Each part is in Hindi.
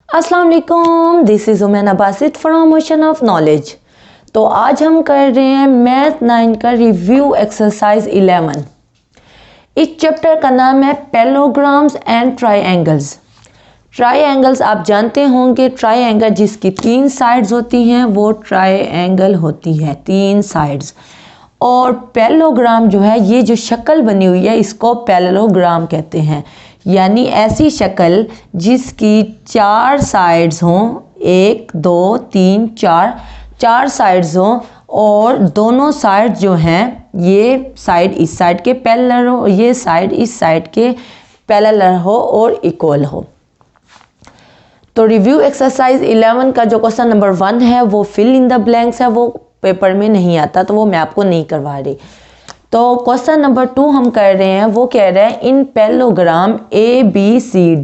अस्सलाम वालेकुम, this is Umaina Basit from Ocean of Knowledge. तो आज हम कर रहे हैं मैथ 9 का रिव्यू एक्सरसाइज 11। इस चैप्टर का नाम है पैरेललोग्राम्स एंड ट्राइएंगल्स। ट्राइएंगल्स आप जानते होंगे, ट्राइएंगल जिसकी 3 साइड्स होती हैं वो ट्राइएंगल होती है, 3 साइड्स। और पैरेललोग्राम जो है, ये जो शक्ल बनी हुई है इसको पैरेललोग्राम कहते हैं, यानी ऐसी शक्ल जिसकी 4 साइड्स हों, 1 2 3 4 साइड्स हों और दोनों साइड जो हैं ये साइड इस साइड के पैरेलल हो, ये साइड इस साइड के पैरेलल हो और इक्वल हो। तो रिव्यू एक्सरसाइज 11 का जो क्वेश्चन नंबर 1 है वो फिल इन द ब्लैंक्स है, वो पेपर में नहीं आता तो वो मैं आपको नहीं करवा रही। तो क्वेश्चन नंबर 2 हम कर रहे हैं, वो कह रहे हैं in parallelogram A B C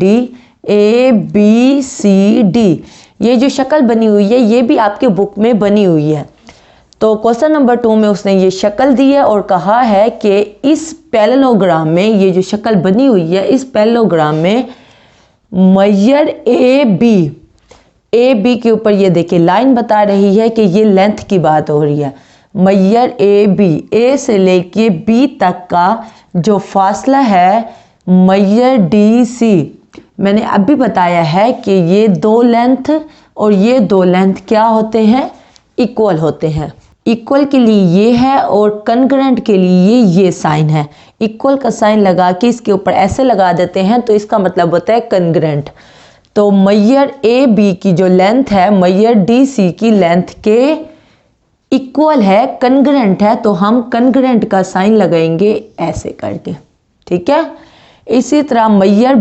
D, ये जो शक्ल बनी हुई है ये भी आपके बुक में बनी हुई है। तो क्वेश्चन नंबर 2 में उसने ये शक्ल दी है और कहा है कि इस पैरेललोग्राम में, ये जो शक्ल बनी हुई है इस पैरेललोग्राम में मेजर ए बी के ऊपर ये देखिए लाइन बता रही है कि ये लेंथ की बात हो रही है। मेजर ए से लेके बी तक का जो फासला है मेजर डी सी, मैंने अभी बताया है कि ये 2 लेंथ और ये 2 लेंथ क्या होते हैं, इक्वल होते हैं। इक्वल के लिए ये है और कनग्रेंट के लिए ये साइन है। इक्वल का साइन लगा के इसके ऊपर ऐसे लगा देते हैं तो इसका मतलब होता है कनग्रेंट। तो मेजर ए बी की जो लेंथ है मेजर डी सी की लेंथ के इक्वल है, कनग्रेंट है, तो हम कनग्रेंट का साइन लगाएंगे ऐसे करके, ठीक है। इसी तरह मेजर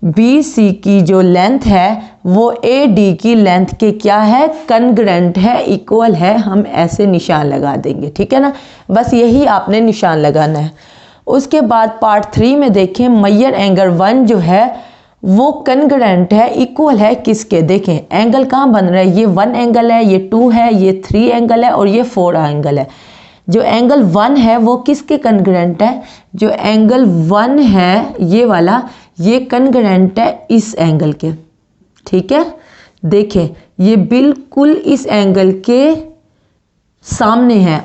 बी सी की जो लेंथ है वो ए डी की लेंथ के क्या है, कनग्रेंट है, इक्वल है, हम ऐसे निशान लगा देंगे, ठीक है ना। बस यही आपने निशान लगाना है। उसके बाद पार्ट 3 में देखें, मेजर एंगल 1 जो है वो कनग्रेंट है, इक्वल है किसके, देखें एंगल कहाँ बन रहा है, ये 1 एंगल है, ये 2 है, ये 3 एंगल है और ये 4 एंगल है। जो एंगल 1 है वो किसके कनग्रेंट है, जो एंगल 1 है ये वाला, ये कनग्रेंट है इस एंगल के, ठीक है। देखें ये बिल्कुल इस एंगल के सामने है,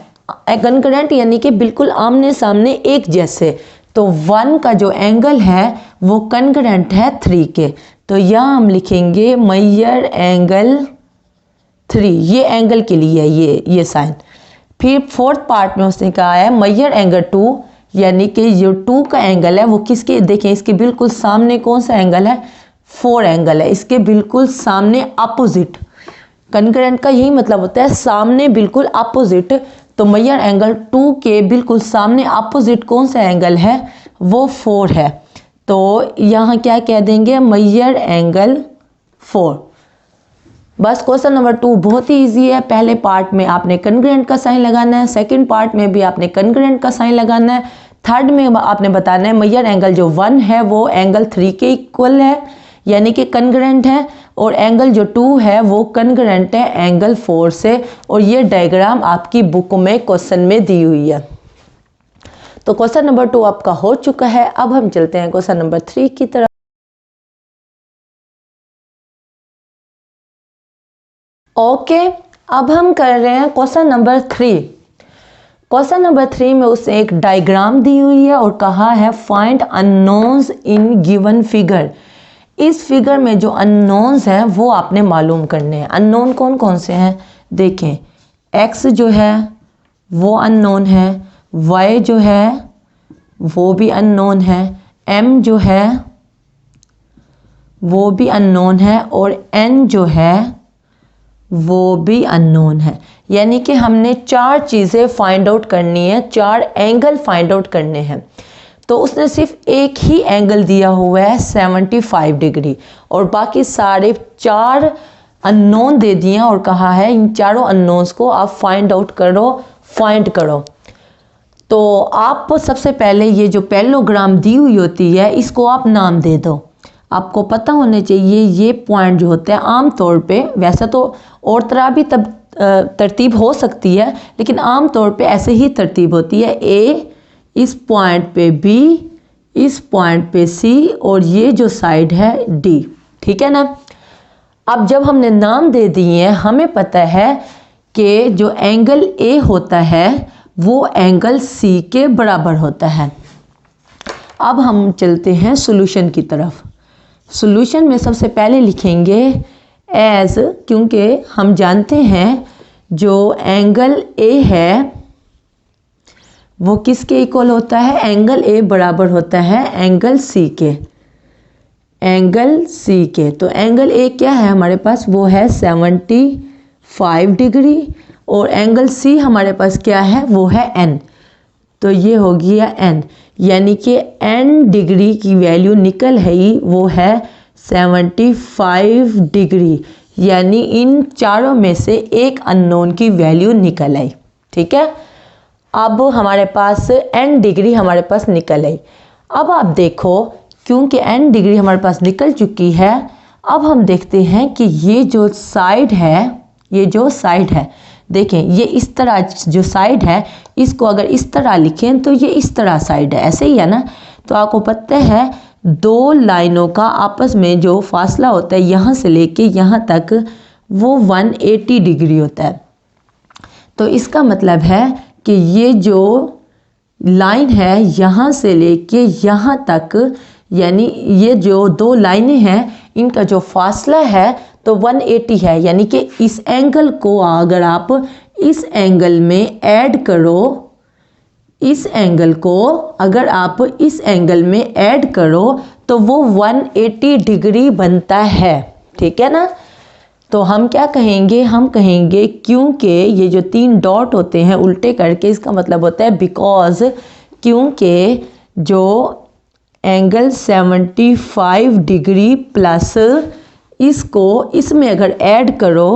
कनग्रेंट यानी कि बिल्कुल आमने सामने एक जैसे। तो 1 का जो एंगल है वो कनग्रेंट है 3 के, तो यहाँ हम लिखेंगे मेजर एंगल 3, ये एंगल के लिए है ये साइन। फिर 4th पार्ट में उसने कहा है मेजर एंगल 2, यानी कि जो 2 का एंगल है वो किसके, देखें इसके बिल्कुल सामने कौन सा एंगल है, 4 एंगल है, इसके बिल्कुल सामने अपोजिट। कनग्रेंट का यही मतलब होता है सामने बिल्कुल अपोजिट। तो मेजर एंगल 2 के बिल्कुल सामने अपोजिट कौन सा एंगल है, वो 4 है। तो यहाँ क्या कह देंगे, मेजर एंगल 4। बस क्वेश्चन नंबर 2 बहुत ही इजी है। पहले पार्ट में आपने कनग्रेंट का साइन लगाना है, सेकंड पार्ट में भी आपने कनग्रेंट का साइन लगाना है, थर्ड में आपने बताना है मेजर एंगल जो 1 है वो एंगल 3 के इक्वल है यानी कि कनग्रेंट है, और एंगल जो 2 है वो कनग्रेंट है एंगल 4 से। और ये डायग्राम आपकी बुक में क्वेश्चन में दी हुई है। तो क्वेश्चन नंबर 2 आपका हो चुका है। अब हम चलते हैं क्वेश्चन नंबर 3 की तरफ। ओके, अब हम कर रहे हैं क्वेश्चन नंबर 3। क्वेश्चन नंबर 3 में उसने एक डायग्राम दी हुई है और कहा है find unknowns in given figure. इस फिगर में जो अननोन्स हैं वो आपने मालूम करने हैं। अननोन कौन कौन से हैं, देखें x जो है वो अननोन है, y जो है वो भी अननोन है, m जो है वो भी अननोन है और n जो है वो भी अननोन है। यानी कि हमने 4 चीज़ें फाइंड आउट करनी है, 4 एंगल फाइंड आउट करने हैं। तो उसने सिर्फ एक ही एंगल दिया हुआ है 75 डिग्री और बाकी सारे 4 अननोन दे दिए हैं और कहा है इन चारों अननोन्स को आप फाइंड आउट करो, फाइंड करो। तो आप सबसे पहले ये जो पैरेललोग्राम दी हुई होती है इसको आप नाम दे दो। आपको पता होने चाहिए ये पॉइंट जो होते हैं आम तौर पे, वैसे तो और तरह भी तब तरतीब हो सकती है लेकिन आम तौर पे ऐसे ही तरतीब होती है, ए इस पॉइंट पे बी, इस पॉइंट पे सी और ये जो साइड है डी, ठीक है ना। अब जब हमने नाम दे दिए हैं, हमें पता है कि जो एंगल ए होता है वो एंगल सी के बराबर होता है। अब हम चलते हैं सॉल्यूशन की तरफ। सॉल्यूशन में सबसे पहले लिखेंगे एज, क्योंकि हम जानते हैं जो एंगल ए है वो किसके इक्वल होता है, एंगल ए बराबर होता है एंगल सी के, एंगल सी के। तो एंगल ए क्या है हमारे पास, वो है 75 डिग्री, और एंगल सी हमारे पास क्या है, वो है एन। तो ये हो गया एन, यानी कि एन डिग्री की वैल्यू निकल है वो है 75 डिग्री, यानी इन चारों में से एक अननोन की वैल्यू निकल आई। ठीक है, अब हमारे पास एन डिग्री हमारे पास निकल आई। अब आप देखो, क्योंकि एन डिग्री हमारे पास निकल चुकी है, अब हम देखते हैं कि ये जो साइड है, ये जो साइड है, देखें ये इस तरह जो साइड है, इसको अगर इस तरह लिखें तो ये इस तरह साइड है, ऐसे ही है ना। तो आपको पता है दो लाइनों का आपस में जो फासला होता है यहाँ से लेके यहाँ तक, वो 180 डिग्री होता है। तो इसका मतलब है कि ये जो लाइन है यहाँ से लेके यहाँ तक, यानी ये जो दो लाइनें हैं इनका जो फासला है तो 180 है, यानी कि इस एंगल को अगर आप इस एंगल में ऐड करो, इस एंगल को अगर आप इस एंगल में ऐड करो तो वो 180 डिग्री बनता है। ठीक है ना। तो हम क्या कहेंगे, हम कहेंगे क्योंकि ये जो 3 डॉट होते हैं उल्टे करके, इसका मतलब होता है बिकॉज, क्योंकि जो एंगल 75 डिग्री प्लस इसको इसमें अगर ऐड करो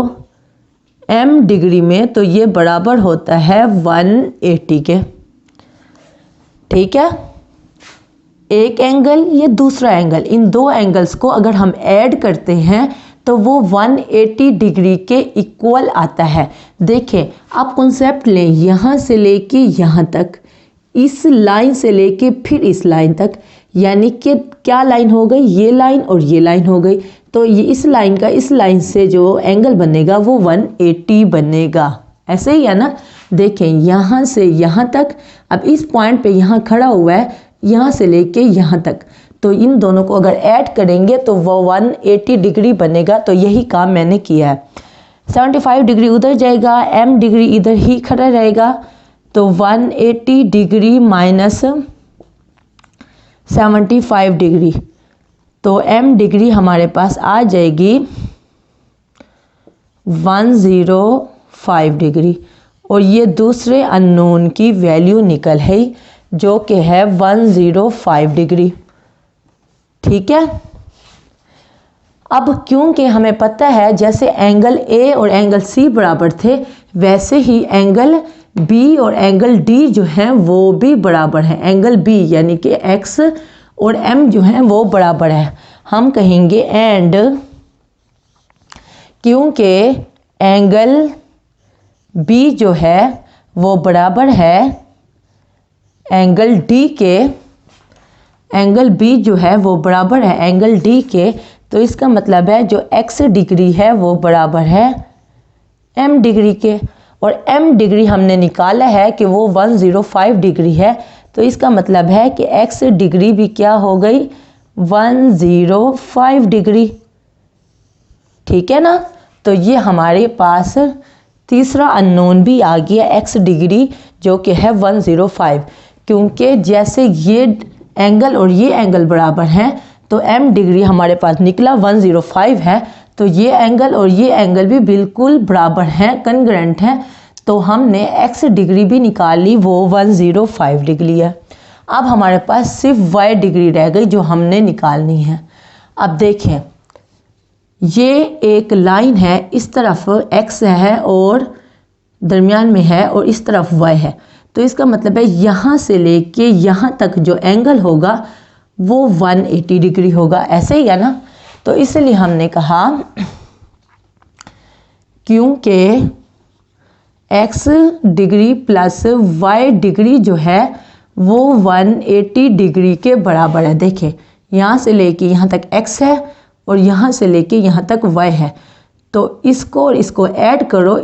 m डिग्री में तो ये बराबर होता है 180 के। ठीक है, एक एंगल ये दूसरा एंगल, इन दो एंगल्स को अगर हम ऐड करते हैं तो वो 180 डिग्री के इक्वल आता है। देखें आप कॉन्सेप्ट लें, यहाँ से लेके यहाँ तक, इस लाइन से लेके फिर इस लाइन तक, यानी कि क्या लाइन हो गई, ये लाइन और ये लाइन हो गई। तो ये इस लाइन का इस लाइन से जो एंगल बनेगा वो 180 बनेगा, ऐसे ही है ना। देखें यहाँ से यहाँ तक, अब इस पॉइंट पे यहाँ खड़ा हुआ है, यहाँ से लेके यहाँ तक, तो इन दोनों को अगर ऐड करेंगे तो वो 180 डिग्री बनेगा। तो यही काम मैंने किया है। 75 डिग्री उधर जाएगा, m डिग्री इधर ही खड़ा रहेगा, तो 180 डिग्री माइनस 75 डिग्री, तो m डिग्री हमारे पास आ जाएगी 105 डिग्री, और ये दूसरे अननोन की वैल्यू निकल है जो कि है 105 डिग्री। ठीक है, अब क्योंकि हमें पता है जैसे एंगल ए और एंगल सी बराबर थे, वैसे ही एंगल बी और एंगल डी जो हैं वो भी बराबर है। एंगल बी यानी कि एक्स और एम जो हैं वो बराबर है। हम कहेंगे एंड क्योंकि एंगल बी जो है वो बराबर है एंगल डी के, एंगल बी जो है वो बराबर है एंगल डी के, तो इसका मतलब है जो एक्स डिग्री है वो बराबर है एम डिग्री के, और m डिग्री हमने निकाला है कि वो 105 डिग्री है। तो इसका मतलब है कि x डिग्री भी क्या हो गई, 105 डिग्री। ठीक है ना। तो ये हमारे पास तीसरा अननोन भी आ गया x डिग्री, जो कि है 105, क्योंकि जैसे ये एंगल और ये एंगल बराबर हैं तो m डिग्री हमारे पास निकला 105 है, तो ये एंगल और ये एंगल भी बिल्कुल बराबर हैं, कन्ग्रेंट हैं। तो हमने x डिग्री भी निकाल ली, वो 105 डिग्री है। अब हमारे पास सिर्फ y डिग्री रह गई जो हमने निकालनी है। अब देखें ये एक लाइन है, इस तरफ x है और दरमियान में है और इस तरफ y है, तो इसका मतलब है यहाँ से लेके यहाँ तक जो एंगल होगा वो 180 डिग्री होगा, ऐसे ही है ना। तो इसलिए हमने कहा क्योंकि x degree plus y degree जो है वो 180 डिग्री के बराबर है। देखें यहाँ से लेके यहाँ तक x है और यहाँ से लेके यहाँ तक y है, तो इसको और इसको ऐड करो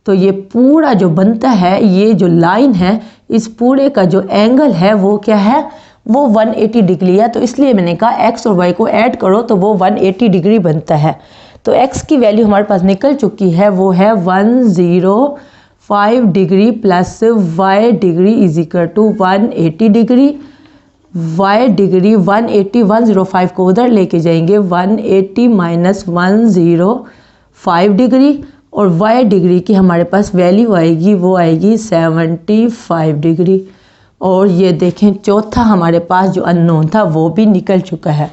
तो ये पूरा जो बनता है, ये जो लाइन है, इस पूरे का जो एंगल है वो क्या है, वो 180 डिग्री है। तो इसलिए मैंने कहा x और y को ऐड करो तो वो 180 डिग्री बनता है। तो x की वैल्यू हमारे पास निकल चुकी है, वो है 105 degree plus y degree is equal to 180 degree. y degree 180, 105 को उधर लेके जाएंगे, 180 माइनस 105 डिग्री, और y डिग्री की हमारे पास वैल्यू आएगी, वो आएगी 75 डिग्री। और ये देखें चौथा हमारे पास जो अननोन था वो भी निकल चुका है।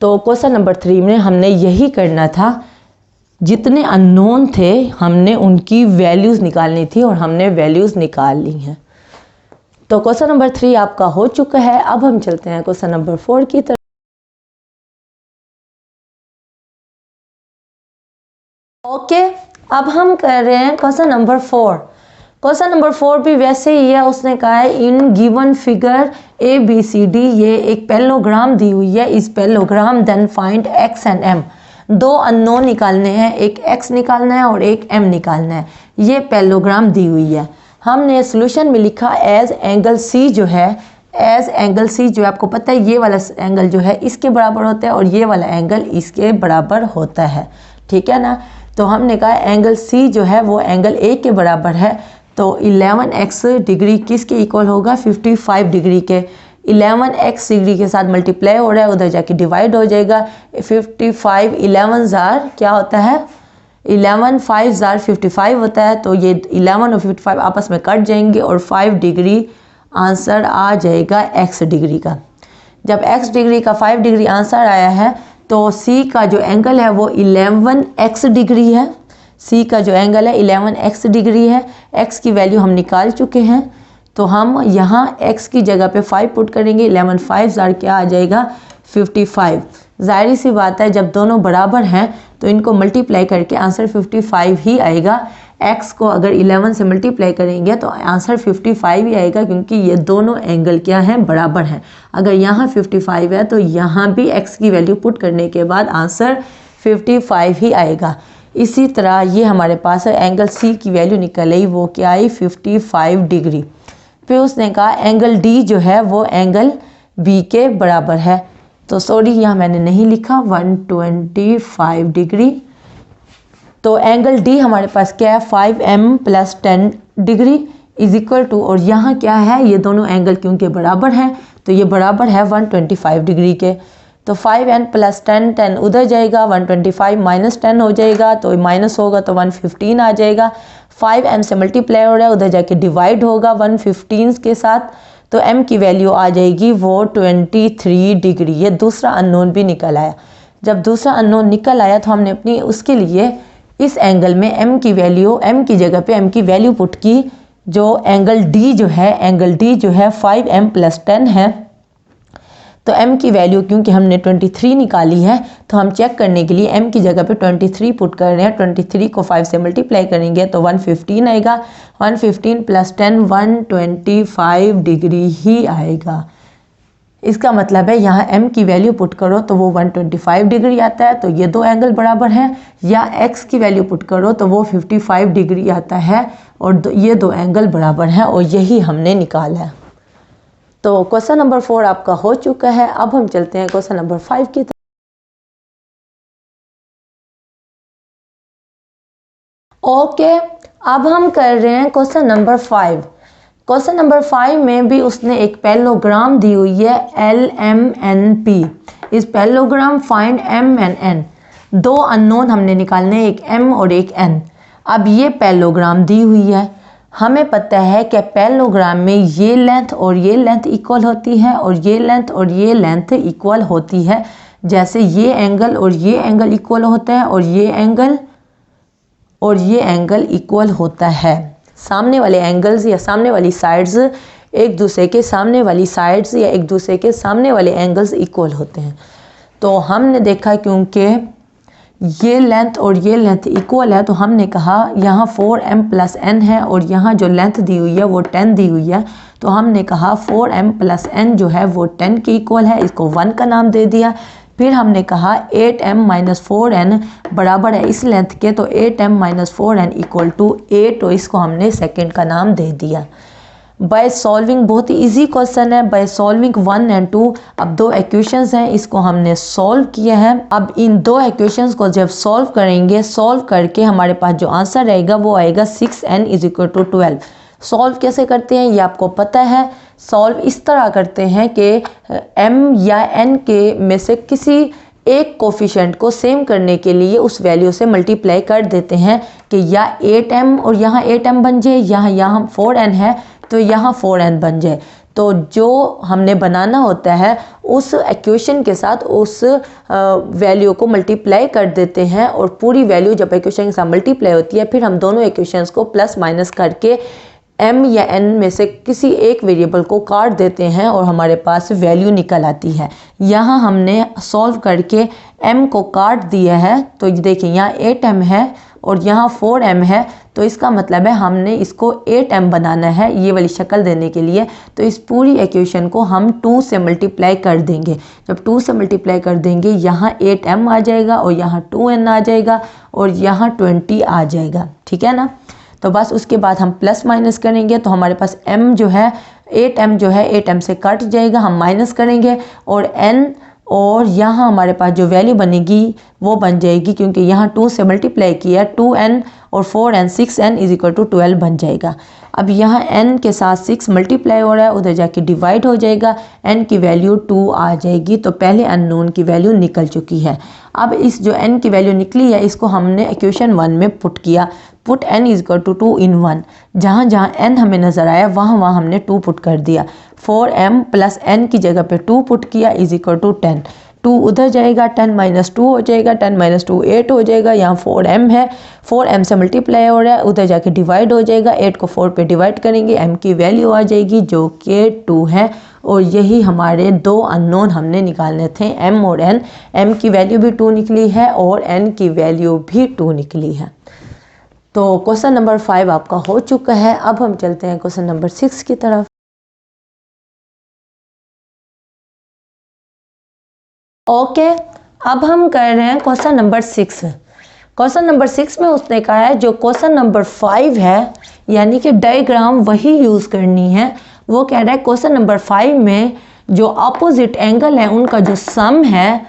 तो क्वेश्चन नंबर 3 में हमने यही करना था, जितने अननोन थे हमने उनकी वैल्यूज़ निकालनी थी और हमने वैल्यूज़ निकाल ली हैं। तो क्वेश्चन नंबर 3 आपका हो चुका है। अब हम चलते हैं क्वेश्चन नंबर 4 की तरफ। ओके, अब हम कर रहे हैं क्वेश्चन नंबर 4। क्वेश्चन नंबर 4 भी वैसे ही है। उसने कहा है इन गिवन फिगर ABCD, ये एक पैरेललोग्राम दी हुई है, इस parallelogram then find x and m। दो अननोन निकालने हैं, एक x निकालना है और एक m निकालना है। ये पैरेललोग्राम दी हुई है। हमने सोल्यूशन में लिखा एज एंगल C जो है, एज एंगल C जो है, आपको पता है ये वाला एंगल जो है इसके बराबर होता है और ये वाला एंगल इसके बराबर होता है, ठीक है ना। तो हमने कहा एंगल C जो है वो एंगल A के बराबर है। तो 11x डिग्री किसके इक्वल होगा, 55 डिग्री के। 11x डिग्री के साथ मल्टीप्लाई हो रहा है, उधर जाके डिवाइड हो जाएगा। 55 11 जार क्या होता है, 11 5 जार 55 होता है। तो ये 11 और 55 आपस में कट जाएंगे और 5 डिग्री आंसर आ जाएगा x डिग्री का। जब x डिग्री का 5 डिग्री आंसर आया है तो C का जो एंगल है वो 11x डिग्री है। C का जो एंगल है 11x डिग्री है। x की वैल्यू हम निकाल चुके हैं, तो हम यहाँ x की जगह पे 5 पुट करेंगे। 11 5 जार क्या आ जाएगा, 55। जाहिर सी बात है जब दोनों बराबर हैं तो इनको मल्टीप्लाई करके आंसर 55 ही आएगा। x को अगर 11 से मल्टीप्लाई करेंगे तो आंसर 55 ही आएगा, क्योंकि ये दोनों एंगल क्या हैं, बराबर हैं। अगर यहाँ 55 है तो यहाँ भी x की वैल्यू पुट करने के बाद आंसर 55 ही आएगा। इसी तरह ये हमारे पास एंगल C की वैल्यू निकल आई, वो क्या आई, 55 डिग्री। फिर उसने कहा एंगल D जो है वो एंगल B के बराबर है। तो सॉरी यहाँ मैंने नहीं लिखा, 125 डिग्री। तो एंगल D हमारे पास क्या है, 5m + 10 degree is equal to, और यहाँ क्या है, ये दोनों एंगल क्योंकि बराबर हैं तो ये बराबर है 125 डिग्री के। तो 5n + 10, 10 उधर जाएगा, 125 माइनस 10 हो जाएगा, तो माइनस होगा तो 115 आ जाएगा। 5m से मल्टीप्लाई हो रहा है, उधर जाके डिवाइड होगा 115 के साथ, तो m की वैल्यू आ जाएगी वो 23 डिग्री। ये दूसरा अननोन भी निकल आया। जब दूसरा अननोन निकल आया तो हमने अपनी उसके लिए इस एंगल में m की वैल्यू, m की जगह पे m की वैल्यू पुट की। जो एंगल D जो है, एंगल D जो है 5m + 10 है, तो m की वैल्यू क्योंकि हमने 23 निकाली है तो हम चेक करने के लिए m की जगह पे 23 पुट कर रहे हैं। 23 को 5 से मल्टीप्लाई करेंगे तो 115 आएगा। 115 + 10 125 डिग्री ही आएगा। इसका मतलब है यहाँ m की वैल्यू पुट करो तो वो 125 डिग्री आता है, तो ये दो एंगल बराबर हैं। या x की वैल्यू पुट करो तो वो 55 डिग्री आता है, और ये दो एंगल बराबर हैं, और यही हमने निकाला है। तो क्वेश्चन नंबर 4 आपका हो चुका है। अब हम चलते हैं क्वेश्चन नंबर 5 की तरफ। ओके, अब हम कर रहे हैं क्वेश्चन नंबर 5। क्वेश्चन नंबर 5 में भी उसने एक पैरेललोग्राम दी हुई है LMNP। इस parallelogram find m and n। दो अननोन हमने निकालने हैं, एक m और एक n। अब ये पैरेललोग्राम दी हुई है, हमें पता है कि पैरेललोग्राम में ये लेंथ और ये लेंथ इक्वल होती है और ये लेंथ और ये लेंथ इक्वल होती है। जैसे ये एंगल और ये एंगल इक्वल होता है और ये एंगल और ये एंगल इक्वल होता है। सामने वाले एंगल्स या सामने वाली साइड्स एक दूसरे के सामने वाली साइड्स या एक दूसरे के सामने वाले एंगल्स इक्वल होते हैं। तो हमने देखा क्योंकि ये लेंथ और ये लेंथ इक्वल है तो हमने कहा यहाँ 4m + n है और यहाँ जो लेंथ दी हुई है वो 10 दी हुई है, तो हमने कहा 4m + n जो है वो 10 के इक्वल है। इसको 1 का नाम दे दिया। फिर हमने कहा 8m माइनस 4n बराबर है इस लेंथ के, तो 8m minus 4n equal to 8, तो इसको हमने सेकंड का नाम दे दिया। बाय सॉल्विंग, बहुत ही इजी क्वेश्चन है, बाय सॉल्विंग 1 एंड 2, अब दो इक्वेशंस हैं, इसको हमने सॉल्व किया है। अब इन दो इक्वेशंस को जब सॉल्व करेंगे, सॉल्व करके हमारे पास जो आंसर रहेगा वो आएगा 6n is equal to 12। Solve कैसे करते हैं ये आपको पता है। सॉल्व इस तरह करते हैं कि m या n के में से किसी एक कोफिशिएंट को सेम करने के लिए उस वैल्यू से मल्टीप्लाई कर देते हैं कि या 8m और यहाँ 8m बन जाए, यहाँ 4n है तो यहाँ 4n बन जाए। तो जो हमने बनाना होता है उस इक्वेशन के साथ उस वैल्यू को मल्टीप्लाई कर देते हैं, और पूरी वैल्यू जब इक्वेशन के साथ मल्टीप्लाई होती है फिर हम दोनों इक्वेशंस को प्लस माइनस करके m या n में से किसी एक वेरिएबल को काट देते हैं और हमारे पास वैल्यू निकल आती है। यहाँ हमने सॉल्व करके m को काट दिया है, तो देखिए यहाँ 8m है और यहाँ 4m है, तो इसका मतलब है हमने इसको 8m बनाना है ये वाली शक्ल देने के लिए। तो इस पूरी इक्वेशन को हम 2 से मल्टीप्लाई कर देंगे। जब 2 से मल्टीप्लाई कर देंगे यहाँ 8m आ जाएगा और यहाँ 2n आ जाएगा और यहाँ 20 आ जाएगा, ठीक है ना। तो बस उसके बाद हम प्लस माइनस करेंगे तो हमारे पास m जो है 8m जो है 8m से कट जाएगा, हम माइनस करेंगे और n, और यहाँ हमारे पास जो वैल्यू बनेगी वो बन जाएगी, क्योंकि यहाँ 2 से मल्टीप्लाई किया 2n और 4n 6n is equal to 12 बन जाएगा। अब यहाँ n के साथ 6 मल्टीप्लाई हो रहा है, उधर जाके डिवाइड हो जाएगा, n की वैल्यू 2 आ जाएगी। तो पहले अननोन की वैल्यू निकल चुकी है। अब इस जो n की वैल्यू निकली है इसको हमने इक्वेशन 1 में पुट किया। Put n is equal to 2 in 1, जहाँ जहाँ n हमें नज़र आया वहाँ हमने 2 पुट कर दिया। 4m प्लस n की जगह पे 2 पुट किया इज इक्वल टू 10। 2 उधर जाएगा, 10 माइनस 2 हो जाएगा, 10 माइनस 2 8 हो जाएगा। यहाँ 4m है, 4m से मल्टीप्लाई हो रहा है, उधर जाके डिवाइड हो जाएगा। 8 को 4 पे डिवाइड करेंगे, m की वैल्यू आ जाएगी जो कि 2 है। और यही हमारे दो अननोन हमने निकालने थे, m और n। m की वैल्यू भी 2 निकली है और n की वैल्यू भी 2 निकली है। तो क्वेश्चन नंबर 5 आपका हो चुका है। अब हम चलते हैं क्वेश्चन नंबर 6 की तरफ। ओके, अब हम कर रहे हैं क्वेश्चन नंबर 6। क्वेश्चन नंबर 6 में उसने कहा है जो क्वेश्चन नंबर 5 है, यानी कि डायग्राम वही यूज़ करनी है। वो कह रहा है क्वेश्चन नंबर 5 में जो अपोजिट एंगल है उनका जो सम है,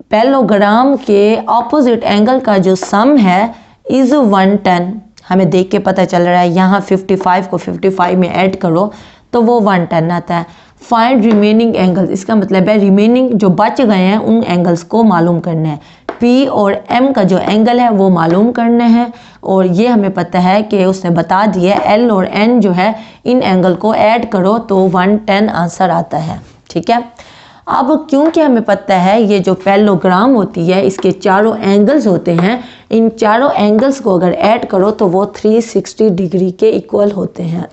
पैरेललोग्राम के अपोजिट एंगल का जो सम है इज़ 110। हमें देख के पता चल रहा है, यहाँ 55 को 55 में ऐड करो तो वो 110 आता है। फाइंड रिमेनिंग एंगल्स, इसका मतलब है रिमेनिंग जो बच गए हैं उन एंगल्स को मालूम करना है। P और M का जो एंगल है वो मालूम करना है, और ये हमें पता है कि उसने बता दिया L और N जो है इन एंगल को ऐड करो तो 110 आंसर आता है, ठीक है। अब क्योंकि हमें पता है ये जो पैरेललोग्राम होती है इसके चारों एंगल्स होते हैं, इन चारों एंगल्स को अगर ऐड करो तो वो 360 डिग्री के इक्वल होते हैं।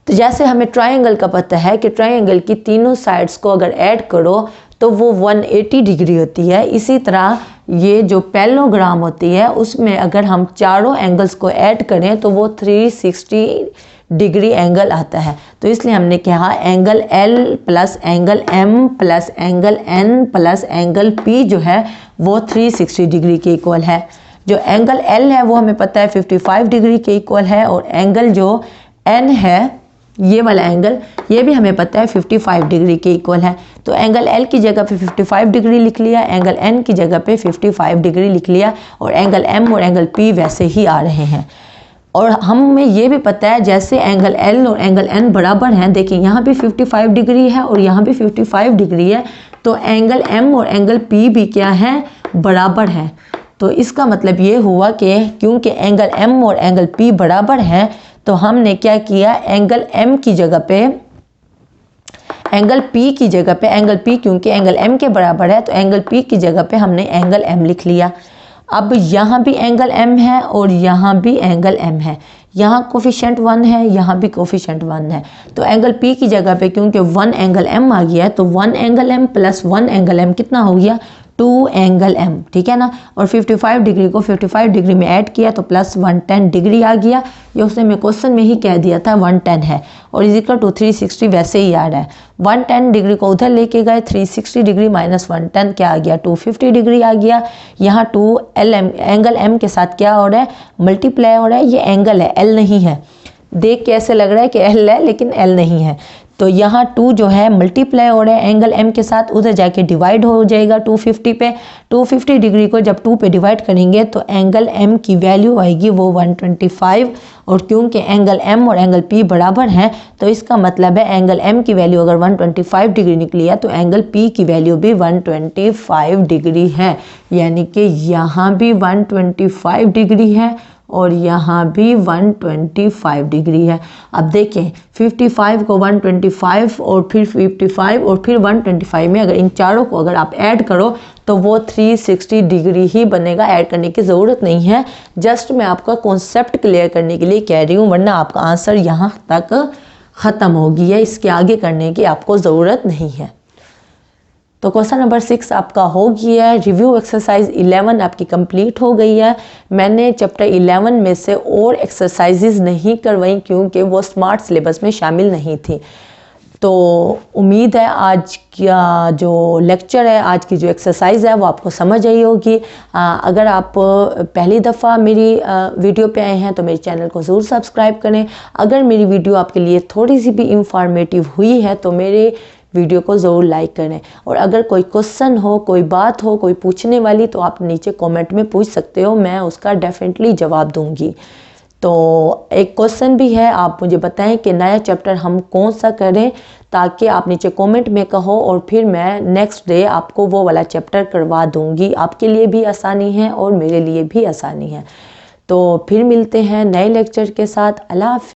तो जैसे हमें ट्रायंगल का पता है कि ट्रायंगल की तीनों साइड्स को अगर ऐड करो तो वो 180 डिग्री होती है, इसी तरह ये जो पैरेललोग्राम होती है उसमें अगर हम चारों एंगल्स को ऐड करें तो वो 360 डिग्री एंगल आता है। तो इसलिए हमने कहा angle L plus angle M plus angle N plus angle P जो है वो 360 डिग्री के इक्वल है। जो एंगल L है वो हमें पता है 55 डिग्री के इक्वल है, और एंगल जो N है ये वाला एंगल ये भी हमें पता है 55 डिग्री के इक्वल है। तो एंगल L की जगह पे 55 डिग्री लिख लिया, एंगल N की जगह पे 55 डिग्री लिख लिया, और एंगल M और एंगल P वैसे ही आ रहे हैं। और हमें ये भी पता है जैसे एंगल L और एंगल N बराबर हैं, देखिए यहाँ भी 55 डिग्री है और यहाँ भी 55 डिग्री है, तो एंगल M और एंगल P भी क्या है, बराबर है। तो इसका मतलब ये हुआ कि क्योंकि एंगल M और एंगल P बराबर हैं तो हमने क्या किया, एंगल M की जगह पे एंगल P की जगह पे एंगल P, क्योंकि एंगल M के बराबर है तो एंगल P की जगह पे हमने एंगल M लिख लिया। अब यहाँ भी एंगल M है और यहाँ भी एंगल M है, यहाँ कोफिशिएंट 1 है, यहाँ भी कोफिशिएंट 1 है। तो एंगल P की जगह पे क्योंकि 1 एंगल M आ गया है तो 1 angle M plus 1 angle M कितना हो गया, 2 एंगल m, ठीक है ना। और 55 डिग्री को 55 डिग्री में ऐड किया तो प्लस 110 डिग्री आ गया। ये उसने मैं क्वेश्चन में ही कह दिया था 110 है, और इज इक्वल टू 360 वैसे ही आ रहा है। 110 डिग्री को उधर लेके गए, 360 डिग्री माइनस 110 क्या आ गया, 250 डिग्री आ गया। यहाँ 2 LM एंगल m के साथ क्या हो रहा है, मल्टीप्लाई हो रहा है। ये एंगल है, L नहीं है। देख के ऐसे लग रहा है कि L है, लेकिन L नहीं है। तो यहाँ 2 जो है मल्टीप्लाई हो रहा है एंगल m के साथ, उधर जाके डिवाइड हो जाएगा 250 पे। 250 डिग्री को जब 2 पे डिवाइड करेंगे तो एंगल m की वैल्यू आएगी वो 125। और क्योंकि एंगल m और एंगल p बराबर हैं तो इसका मतलब है एंगल m की वैल्यू अगर 125 डिग्री निकली है तो एंगल p की वैल्यू भी 125 डिग्री है। यानी कि यहाँ भी 125 डिग्री है और यहाँ भी 125 डिग्री है। अब देखें 55 को 125 और फिर 55 और फिर 125 में अगर इन चारों को अगर आप ऐड करो तो वो 360 डिग्री ही बनेगा। ऐड करने की ज़रूरत नहीं है, जस्ट मैं आपका कॉन्सेप्ट क्लियर करने के लिए कह रही हूँ, वरना आपका आंसर यहाँ तक ख़त्म हो गई है। इसके आगे करने की आपको ज़रूरत नहीं है। तो क्वेश्चन नंबर 6 आपका हो गया है। रिव्यू एक्सरसाइज 11 आपकी कंप्लीट हो गई है। मैंने चैप्टर 11 में से और एक्सरसाइजेज नहीं करवाई क्योंकि वो स्मार्ट सिलेबस में शामिल नहीं थी। तो उम्मीद है आज का जो लेक्चर है, आज की जो एक्सरसाइज है वो आपको समझ आई होगी। अगर आप पहली दफ़ा मेरी वीडियो पे आए हैं तो मेरे चैनल को ज़रूर सब्सक्राइब करें। अगर मेरी वीडियो आपके लिए थोड़ी सी भी इंफॉर्मेटिव हुई है तो मेरे वीडियो को ज़रूर लाइक करें। और अगर कोई क्वेश्चन हो, कोई बात हो, कोई पूछने वाली, तो आप नीचे कमेंट में पूछ सकते हो, मैं उसका डेफिनेटली जवाब दूंगी। तो एक क्वेश्चन भी है, आप मुझे बताएं कि नया चैप्टर हम कौन सा करें, ताकि आप नीचे कमेंट में कहो और फिर मैं नेक्स्ट डे आपको वो वाला चैप्टर करवा दूंगी। आपके लिए भी आसानी है और मेरे लिए भी आसानी है। तो फिर मिलते हैं नए लेक्चर के साथ। अल्लाह हाफ़िज़।